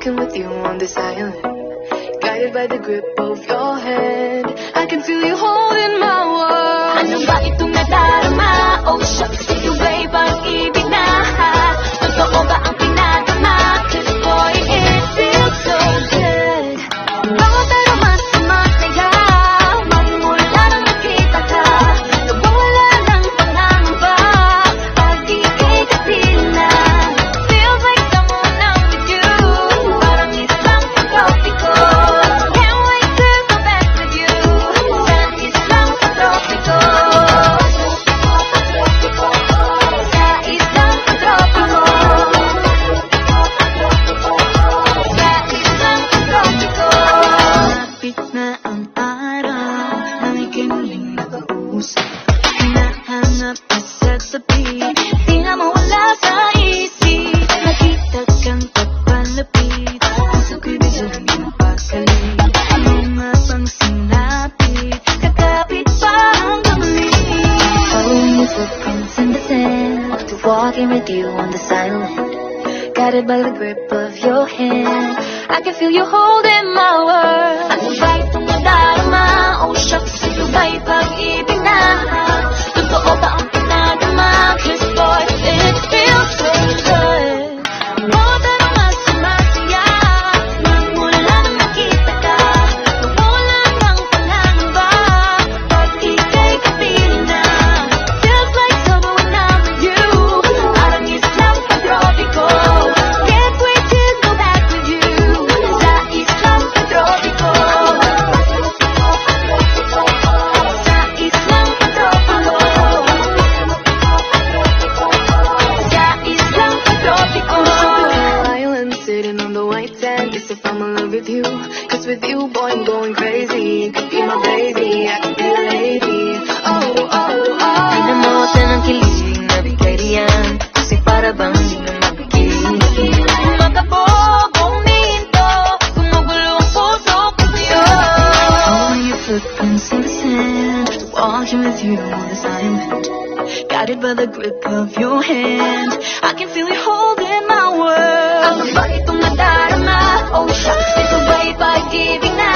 walking with you on this island, guided by the grip of your hand. I can feel you holding my world. Ano ba itong nadarama? Oh shucks, ikawa'y pag-ibig na. Totoo ba ang pinagama? 'Cause boy, it feels so good. Bawat aroma sumasaya, magmula nang nakita ka. Nawawala ng pangangamba, pag ika'y kapiling na. Feels like someone I'm with you, parang isang pag-tropiko. Can't wait to go back with you, sa isang pag-tropiko. Sa isang pag-tropiko. Sa isang pag-tropiko. Malapit na ang araw nang ika'y muling nag-uusap. Hinahanap ka sa sabi, di na mawala sa isip. Nakita kang papalapit, puso ko'y biglang napakalit. Ano nga bang sinapit, kakapit pa hanggang muli. Following your footprints in the sand, to walking with you on this island, guided by the grip of your hand. I can feel you holding my world. Ano ba itong nadarama? Oh shucks, ito ba'y pag-ibig na? Totoo ba ang pinagama? 'Cause boy, it feels so good. Bawat aroma sumasaya, magmula nang nakita ka. Nawawala ng pangangamba, pag ika'y kapiling na. Feels like summer when I'm with you, parang isang pag-tropiko. Can't wait to go back with you, sa isang pag-tropiko. Sa isang pag-tropiko. Sa isang pag-tropiko. Island sitting on the white sand, guess if I'm in love with you, 'cause with you, boy, I'm going crazy. Could be my baby, I could be a lady. Oh, oh, oh. Tingnan mo siya ng kilig na bigay riyan, kasi para bang di na mapigil. Makabog, umihinto, gumugulo ang puso ko sa'yo. Following your footprints in the sand, walking with you on this island, guided by the grip of your hand. I can feel you holding my world. Ano ba itong nadarama? Oh shucks, ito ba'y pag-ibig na?